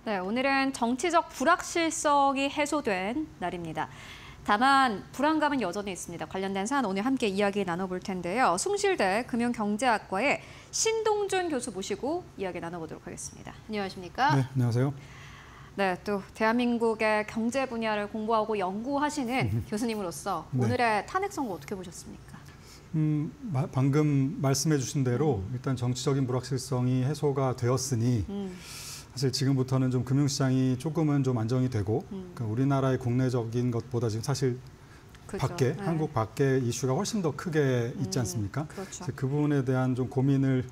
네, 오늘은 정치적 불확실성이 해소된 날입니다. 다만 불안감은 여전히 있습니다. 관련된 사안 오늘 함께 이야기 나눠볼 텐데요. 숭실대 금융경제학과의 신동준 교수 모시고 이야기 나눠보도록 하겠습니다. 안녕하십니까? 네, 안녕하세요. 네, 또 대한민국의 경제 분야를 공부하고 연구하시는 교수님으로서 네. 오늘의 탄핵 선고 어떻게 보셨습니까? 방금 말씀해 주신 대로 일단 정치적인 불확실성이 해소가 되었으니 사실 지금부터는 좀 금융시장이 조금은 좀 안정이 되고 그러니까 우리나라의 국내적인 것보다 지금 사실 그렇죠. 밖에 네. 한국 밖에 이슈가 훨씬 더 크게 있지 않습니까? 그렇죠. 그 부분에 대한 좀 고민을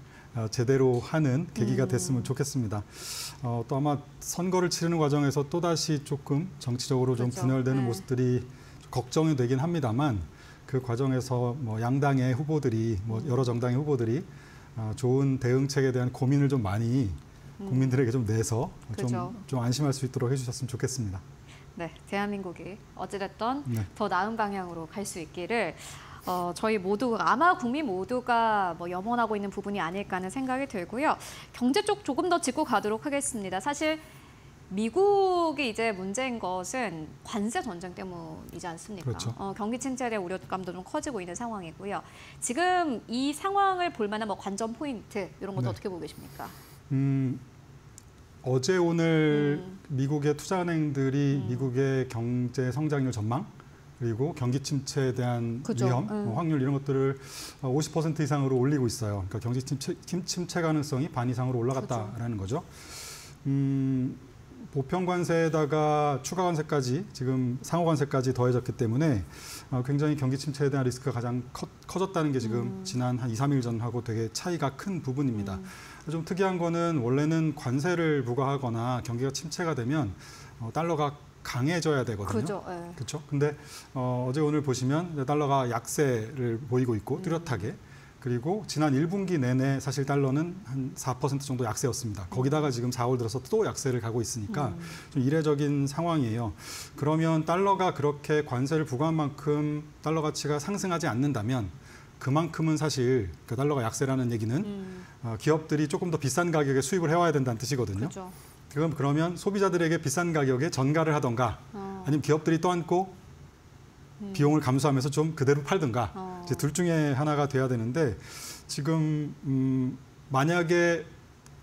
제대로 하는 계기가 됐으면 좋겠습니다. 또 아마 선거를 치르는 과정에서 또다시 조금 정치적으로 좀 그렇죠. 분열되는 네. 모습들이 걱정이 되긴 합니다만 그 과정에서 뭐 양당의 후보들이 여러 정당의 후보들이 좋은 대응책에 대한 고민을 좀 많이 국민들에게 좀 내서 그렇죠. 좀 안심할 수 있도록 해주셨으면 좋겠습니다. 네, 대한민국이 어찌됐든 네. 더 나은 방향으로 갈 수 있기를 저희 모두 아마 국민 모두가 염원하고 있는 부분이 아닐까 하는 생각이 들고요. 경제 쪽 조금 더 짚고 가도록 하겠습니다. 사실 미국이 이제 문제인 것은 관세 전쟁 때문이지 않습니까? 그렇죠. 경기 침체에 대한 우려감도 좀 커지고 있는 상황이고요. 지금 이 상황을 볼 만한 관전 포인트 이런 것도 네. 어떻게 보고 계십니까? 어제 오늘 미국의 투자은행들이 미국의 경제 성장률 전망 그리고 경기 침체에 대한 그죠. 위험, 확률 이런 것들을 50% 이상으로 올리고 있어요. 그러니까 경기 침체 가능성이 반 이상으로 올라갔다라는 거죠. 보편 관세에다가 추가 관세까지 지금 상호 관세까지 더해졌기 때문에 굉장히 경기 침체에 대한 리스크가 가장 커졌다는 게 지금 지난 한 2, 3일 전하고 되게 차이가 큰 부분입니다. 좀 특이한 거는 원래는 관세를 부과하거나 경기가 침체가 되면 달러가 강해져야 되거든요. 그죠. 네. 그렇죠. 근데 어제 오늘 보시면 달러가 약세를 보이고 있고 뚜렷하게 그리고 지난 1분기 내내 사실 달러는 한 4% 정도 약세였습니다. 거기다가 지금 4월 들어서 또 약세를 가고 있으니까 좀 이례적인 상황이에요. 그러면 달러가 그렇게 관세를 부과한 만큼 달러 가치가 상승하지 않는다면 그만큼은 사실 그 달러가 약세라는 얘기는 기업들이 조금 더 비싼 가격에 수입을 해와야 된다는 뜻이거든요. 그죠. 그러면 소비자들에게 비싼 가격에 전가를 하던가 아니면 기업들이 떠안고 비용을 감수하면서 좀 그대로 팔든가 이제 둘 중에 하나가 돼야 되는데 지금 만약에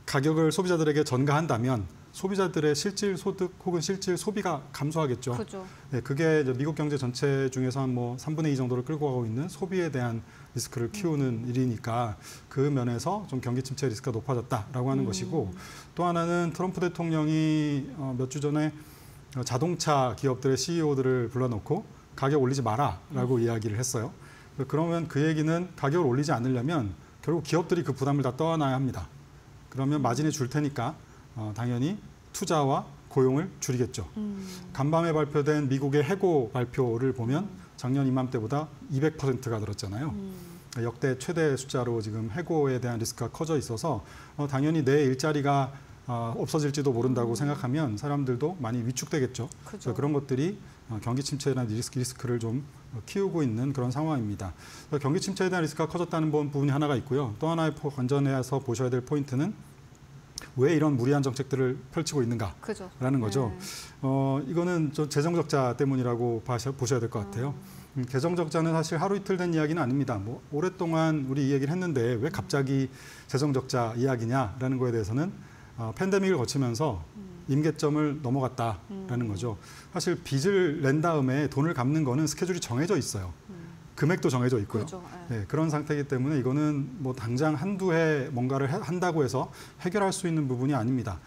가격을 소비자들에게 전가한다면 소비자들의 실질 소득 혹은 실질 소비가 감소하겠죠. 그죠. 네, 그게 이제 미국 경제 전체 중에서 한 3분의 2 정도를 끌고 가고 있는 소비에 대한 리스크를 키우는 일이니까 그 면에서 좀 경기 침체 리스크가 높아졌다라고 하는 것이고 또 하나는 트럼프 대통령이 몇 주 전에 자동차 기업들의 CEO들을 불러놓고 가격 올리지 마라라고 이야기를 했어요. 그러면 그 얘기는 가격을 올리지 않으려면 결국 기업들이 그 부담을 다 떠안아야 합니다. 그러면 마진을 줄 테니까 당연히 투자와 고용을 줄이겠죠. 간밤에 발표된 미국의 해고 발표를 보면 작년 이맘때보다 200%가 늘었잖아요. 역대 최대 숫자로 지금 해고에 대한 리스크가 커져 있어서 당연히 내 일자리가 없어질지도 모른다고 생각하면 사람들도 많이 위축되겠죠. 그래서 그런 것들이 경기 침체에 대한 리스크를 좀 키우고 있는 그런 상황입니다. 경기 침체에 대한 리스크가 커졌다는 부분이 하나가 있고요. 또 하나의 관전해서 보셔야 될 포인트는 왜 이런 무리한 정책들을 펼치고 있는가라는 거죠. 이거는 좀 재정 적자 때문이라고 보셔야 될 것 같아요. 재정 적자는 사실 하루 이틀 된 이야기는 아닙니다. 오랫동안 우리 이 얘기를 했는데 왜 갑자기 재정 적자 이야기냐라는 거에 대해서는 팬데믹을 거치면서 임계점을 넘어갔다라는 거죠. 사실 빚을 낸 다음에 돈을 갚는 거는 스케줄이 정해져 있어요. 금액도 정해져 있고요. 그렇죠. 네, 그런 상태이기 때문에 이거는 당장 한두 해 뭔가를 한다고 해서 해결할 수 있는 부분이 아닙니다.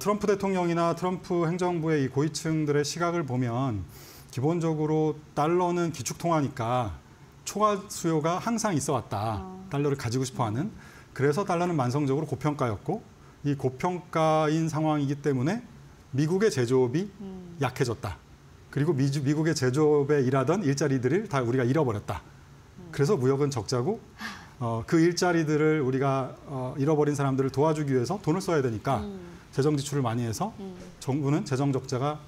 트럼프 대통령이나 트럼프 행정부의 이 고위층들의 시각을 보면 기본적으로 달러는 기축통화니까 초과 수요가 항상 있어 왔다. 달러를 가지고 싶어하는. 그래서 달러는 만성적으로 고평가였고 이 고평가인 상황이기 때문에 미국의 제조업이 약해졌다. 그리고 미국의 제조업에 일하던 일자리들을 다 우리가 잃어버렸다. 그래서 무역은 적자고 그 일자리들을 우리가 잃어버린 사람들을 도와주기 위해서 돈을 써야 되니까 재정 지출을 많이 해서 정부는 재정 적자가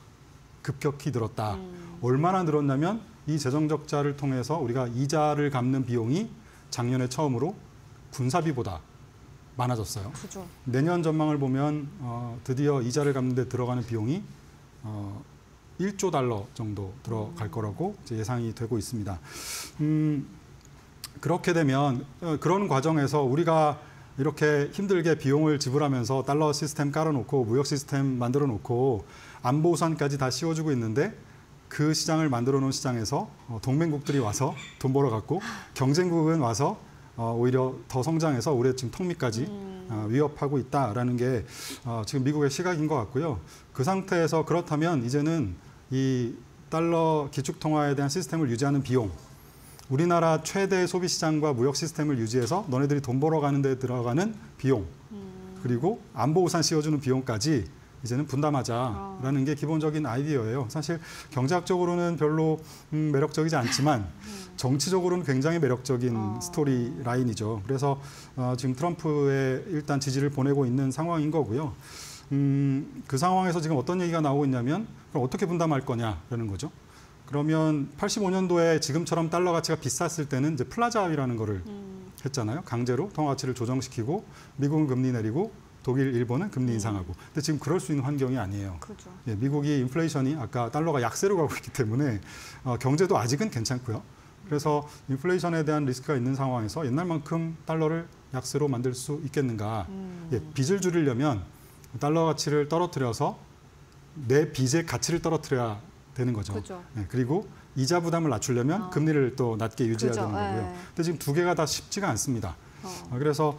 급격히 늘었다. 얼마나 늘었냐면 이 재정 적자를 통해서 우리가 이자를 갚는 비용이 작년에 처음으로 군사비보다 많아졌어요. 그죠. 내년 전망을 보면 드디어 이자를 갚는 데 들어가는 비용이 1조 달러 정도 들어갈 거라고 이제 예상이 되고 있습니다. 그렇게 되면 그런 과정에서 우리가 이렇게 힘들게 비용을 지불하면서 달러 시스템 깔아놓고 무역 시스템 만들어 놓고 안보 우산까지 다 씌워주고 있는데 그 시장을 만들어 놓은 시장에서 동맹국들이 와서 돈 벌어갖고 경쟁국은 와서 오히려 더 성장해서 우리의 지금 턱밑까지 위협하고 있다라는 게 지금 미국의 시각인 것 같고요. 그 상태에서 그렇다면 이제는 이 달러 기축통화에 대한 시스템을 유지하는 비용, 우리나라 최대 소비 시장과 무역 시스템을 유지해서 너네들이 돈 벌어가는 데 들어가는 비용, 그리고 안보 우산 씌워주는 비용까지 이제는 분담하자라는 게 기본적인 아이디어예요. 사실 경제학적으로는 별로 매력적이지 않지만 정치적으로는 굉장히 매력적인 스토리 라인이죠. 그래서 지금 트럼프의 일단 지지를 보내고 있는 상황인 거고요. 그 상황에서 지금 어떤 얘기가 나오고 있냐면 그럼 어떻게 분담할 거냐라는 거죠. 그러면 85년도에 지금처럼 달러 가치가 비쌌을 때는 이제 플라자 합의라는 거를 했잖아요. 강제로 통화 가치를 조정시키고 미국은 금리 내리고 독일, 일본은 금리 인상하고. 근데 지금 그럴 수 있는 환경이 아니에요. 그렇죠. 예, 미국이 인플레이션이 아까 달러가 약세로 가고 있기 때문에 경제도 아직은 괜찮고요. 그래서 인플레이션에 대한 리스크가 있는 상황에서 옛날만큼 달러를 약세로 만들 수 있겠는가. 예, 빚을 줄이려면 달러 가치를 떨어뜨려서 내 빚의 가치를 떨어뜨려야 되는 거죠. 그렇죠. 예, 그리고 이자 부담을 낮추려면 금리를 또 낮게 유지해야 그렇죠. 되는 거고요. 예. 근데 지금 두 개가 다 쉽지가 않습니다. 그래서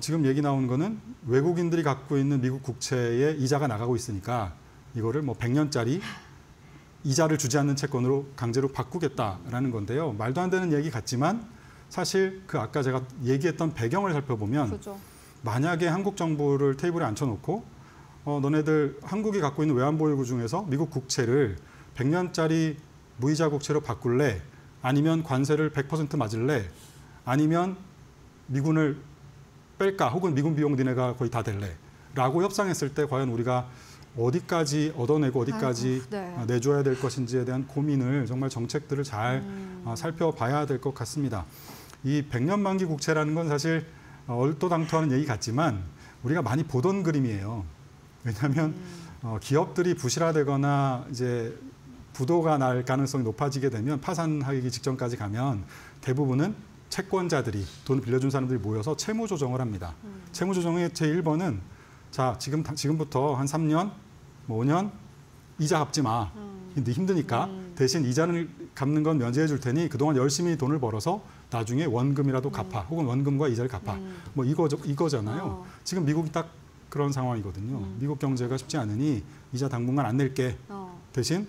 지금 얘기 나오는 거는 외국인들이 갖고 있는 미국 국채의 이자가 나가고 있으니까 이거를 뭐 100년짜리 이자를 주지 않는 채권으로 강제로 바꾸겠다라는 건데요. 말도 안 되는 얘기 같지만 사실 그 아까 제가 얘기했던 배경을 살펴보면 그렇죠. 만약에 한국 정부를 테이블에 앉혀놓고 너네들 한국이 갖고 있는 외환보유고 중에서 미국 국채를 100년짜리 무이자 국채로 바꿀래? 아니면 관세를 100% 맞을래? 아니면 미군을 뺄까? 혹은 미군 비용 니네가 거의 다 될래? 라고 협상했을 때 과연 우리가 어디까지 얻어내고 어디까지 네. 내줘야 될 것인지에 대한 고민을 정말 정책들을 잘 살펴봐야 될 것 같습니다. 이 100년 만기 국채라는 건 사실 얼토당토하는 얘기 같지만 우리가 많이 보던 그림이에요. 왜냐하면 기업들이 부실화되거나 이제 부도가 날 가능성이 높아지게 되면 파산하기 직전까지 가면 대부분은 채권자들이 돈 빌려준 사람들이 모여서 채무 조정을 합니다. 채무 조정의 제1번은 자 지금부터 한 3년, 뭐 5년 이자 갚지 마. 근데 힘드니까 대신 이자를 갚는 건 면제해 줄 테니 그동안 열심히 돈을 벌어서 나중에 원금이라도 갚아. 혹은 원금과 이자를 갚아. 뭐 이거잖아요. 지금 미국이 딱 그런 상황이거든요. 미국 경제가 쉽지 않으니 이자 당분간 안 낼게. 대신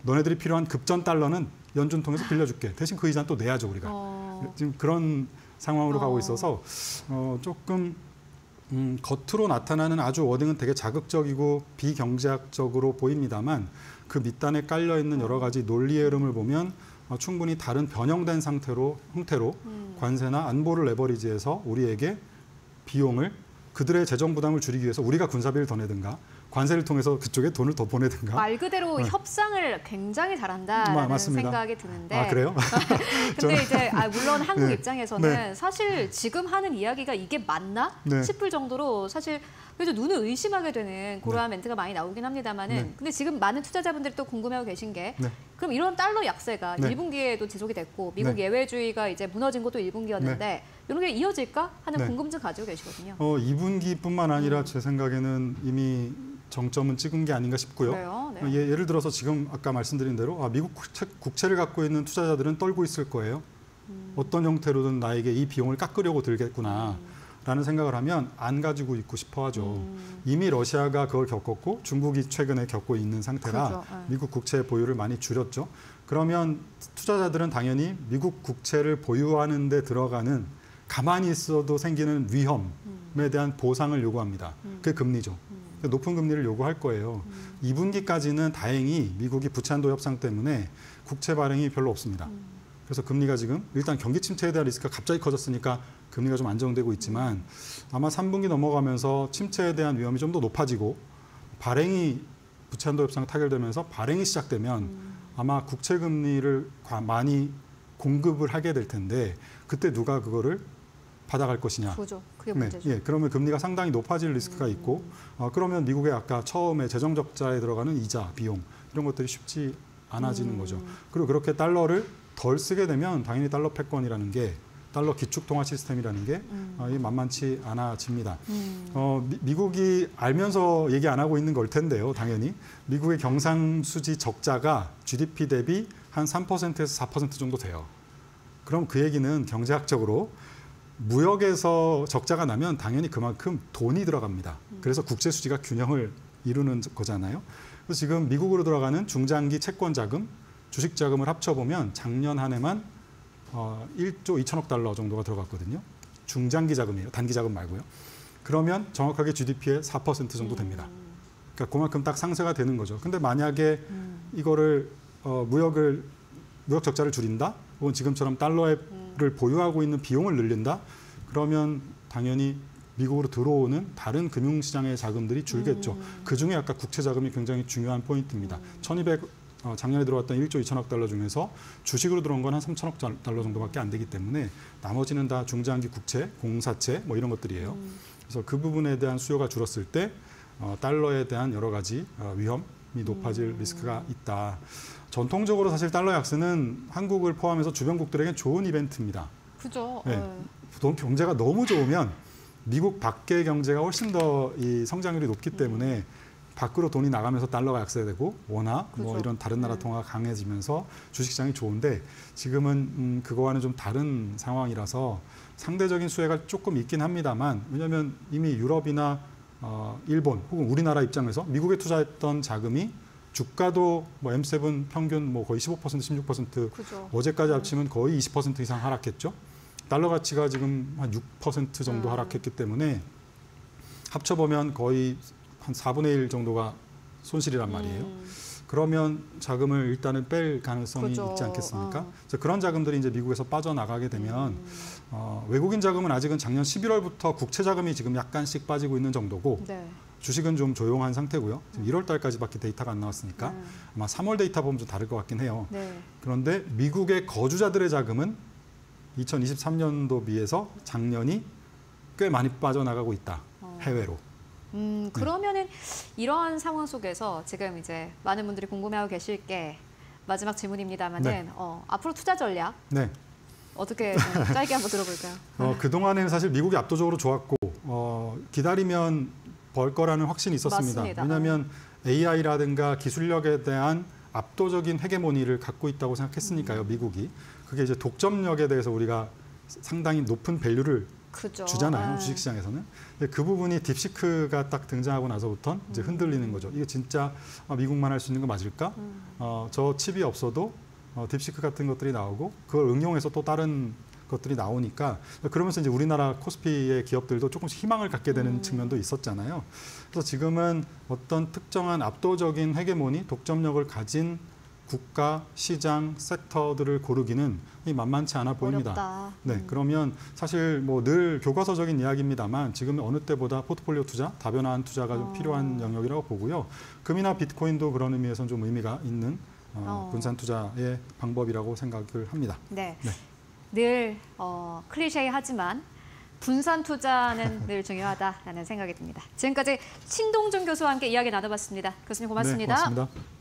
너네들이 필요한 급전 달러는 연준 통해서 빌려줄게. 대신 그 이자는 또 내야죠 우리가. 지금 그런 상황으로 가고 있어서 조금 겉으로 나타나는 아주 워딩은 되게 자극적이고 비경제학적으로 보입니다만 그 밑단에 깔려 있는 여러 가지 논리의 흐름을 보면 충분히 다른 변형된 형태로 관세나 안보를 레버리지해서 우리에게 비용을 그들의 재정 부담을 줄이기 위해서 우리가 군사비를 더 내든가 관세를 통해서 그쪽에 돈을 더 보내든가. 말 그대로 협상을 굉장히 잘한다라는 맞습니다. 생각이 드는데. 아, 그래요? 근데 이제 물론 한국 네. 입장에서는 네. 사실 지금 하는 이야기가 이게 맞나 네. 싶을 정도로 사실 그래서 눈을 의심하게 되는 그러한 멘트가 많이 나오긴 합니다만은 네. 근데 지금 많은 투자자분들이 또 궁금해하고 계신 게 네. 그럼 이런 달러 약세가 네. 1분기에도 지속이 됐고 미국 네. 예외주의가 이제 무너진 것도 1분기였는데 이런 게 이어질까 하는 네. 궁금증 가지고 계시거든요. 2분기뿐만 아니라 제 생각에는 이미 정점은 찍은 게 아닌가 싶고요. 그래요? 네. 예를 들어서 지금 아까 말씀드린 대로 미국 국채를 갖고 있는 투자자들은 떨고 있을 거예요. 어떤 형태로든 나에게 이 비용을 깎으려고 들겠구나. 라는 생각을 하면 안 가지고 있고 싶어 하죠. 이미 러시아가 그걸 겪었고 중국이 최근에 겪고 있는 상태라 그렇죠. 네. 미국 국채 보유를 많이 줄였죠. 그러면 투자자들은 당연히 미국 국채를 보유하는 데 들어가는 가만히 있어도 생기는 위험에 대한 보상을 요구합니다. 그게 금리죠. 높은 금리를 요구할 거예요. 2분기까지는 다행히 미국이 부채한도 협상 때문에 국채 발행이 별로 없습니다. 그래서 금리가 지금 일단 경기 침체에 대한 리스크가 갑자기 커졌으니까 금리가 좀 안정되고 있지만 아마 3분기 넘어가면서 침체에 대한 위험이 좀 더 높아지고 발행이 부채한도 협상 타결되면서 발행이 시작되면 아마 국채 금리를 많이 공급을 하게 될 텐데 그때 누가 그거를 받아갈 것이냐. 그죠. 그게 네, 문제죠. 예, 그러면 금리가 상당히 높아질 리스크가 있고 그러면 미국의 아까 처음에 재정 적자에 들어가는 이자, 비용 이런 것들이 쉽지 않아지는 거죠. 그리고 그렇게 달러를 덜 쓰게 되면 당연히 달러 패권이라는 게 달러 기축 통화 시스템이라는 게 이게 만만치 않아집니다. 미국이 알면서 얘기 안 하고 있는 걸 텐데요. 당연히 미국의 경상수지 적자가 GDP 대비 한 3%에서 4% 정도 돼요. 그럼 그 얘기는 경제학적으로 무역에서 적자가 나면 당연히 그만큼 돈이 들어갑니다. 그래서 국제 수지가 균형을 이루는 거잖아요. 그래서 지금 미국으로 들어가는 중장기 채권 자금, 주식 자금을 합쳐보면 작년 한 해만 1조 2천억 달러 정도가 들어갔거든요. 중장기 자금이에요. 단기 자금 말고요. 그러면 정확하게 GDP의 4% 정도 됩니다. 그러니까 그만큼 딱 상쇄가 되는 거죠. 근데 만약에 이거를 무역 적자를 줄인다, 혹은 지금처럼 달러를 보유하고 있는 비용을 늘린다, 그러면 당연히 미국으로 들어오는 다른 금융시장의 자금들이 줄겠죠. 그중에 아까 국채 자금이 굉장히 중요한 포인트입니다. 작년에 들어왔던 1조 2천억 달러 중에서 주식으로 들어온 건 한 3천억 달러 정도밖에 안 되기 때문에 나머지는 다 중장기 국채, 공사채 뭐 이런 것들이에요. 그래서 그 부분에 대한 수요가 줄었을 때 달러에 대한 여러 가지 위험이 높아질 리스크가 있다. 전통적으로 사실 달러 약세는 한국을 포함해서 주변국들에게 좋은 이벤트입니다. 그죠. 네. 경제가 너무 좋으면 미국 밖의 경제가 훨씬 더 이 성장률이 높기 때문에 밖으로 돈이 나가면서 달러가 약세되고 워낙 뭐 그죠. 이런 다른 나라 통화가 강해지면서 주식시장이 좋은데 지금은 그거와는 좀 다른 상황이라서 상대적인 수혜가 조금 있긴 합니다만 왜냐하면 이미 유럽이나 일본 혹은 우리나라 입장에서 미국에 투자했던 자금이 주가도 뭐 M7 평균 뭐 거의 15% 16% 그죠. 어제까지 합치면 거의 20% 이상 하락했죠. 달러 가치가 지금 한 6% 정도 하락했기 때문에 합쳐보면 거의 한 4분의 1 정도가 손실이란 말이에요. 그러면 자금을 일단은 뺄 가능성이 그죠. 있지 않겠습니까? 그래서 그런 자금들이 이제 미국에서 빠져나가게 되면 외국인 자금은 아직은 작년 11월부터 국채 자금이 지금 약간씩 빠지고 있는 정도고 네. 주식은 좀 조용한 상태고요. 지금 1월 달까지밖에 데이터가 안 나왔으니까 아마 3월 데이터 보면 좀 다를 것 같긴 해요. 네. 그런데 미국의 거주자들의 자금은 2023년도 비해서 작년이 꽤 많이 빠져나가고 있다. 해외로. 그러면은 이러한 상황 속에서 지금 이제 많은 분들이 궁금해하고 계실 게 마지막 질문입니다만은 네. 앞으로 투자 전략 네. 어떻게 좀 짧게 한번 들어볼까요? 그동안에는 사실 미국이 압도적으로 좋았고 기다리면 벌 거라는 확신이 있었습니다. 맞습니다. 왜냐하면 AI라든가 기술력에 대한 압도적인 헤게모니를 갖고 있다고 생각했으니까요. 미국이. 그게 이제 독점력에 대해서 우리가 상당히 높은 밸류를 그죠. 주잖아요. 주식시장에서는. 근데 그 부분이 딥시크가 딱 등장하고 나서부터 이제 흔들리는 거죠. 이게 진짜 미국만 할 수 있는 거 맞을까? 저 칩이 없어도 딥시크 같은 것들이 나오고 그걸 응용해서 또 다른 것들이 나오니까 그러면서 이제 우리나라 코스피의 기업들도 조금씩 희망을 갖게 되는 측면도 있었잖아요. 그래서 지금은 어떤 특정한 압도적인 헤게모니, 독점력을 가진 국가, 시장, 섹터들을 고르기는 만만치 않아 보입니다. 어렵다. 네, 그러면 사실 뭐 늘 교과서적인 이야기입니다만 지금 어느 때보다 포트폴리오 투자, 다변화한 투자가 좀 필요한 영역이라고 보고요. 금이나 비트코인도 그런 의미에서는 좀 의미가 있는 분산 투자의 방법이라고 생각을 합니다. 네. 네. 늘 클리셰하지만 분산 투자는 늘 중요하다라는 생각이 듭니다. 지금까지 신동준 교수와 함께 이야기 나눠봤습니다. 교수님 고맙습니다. 네, 고맙습니다.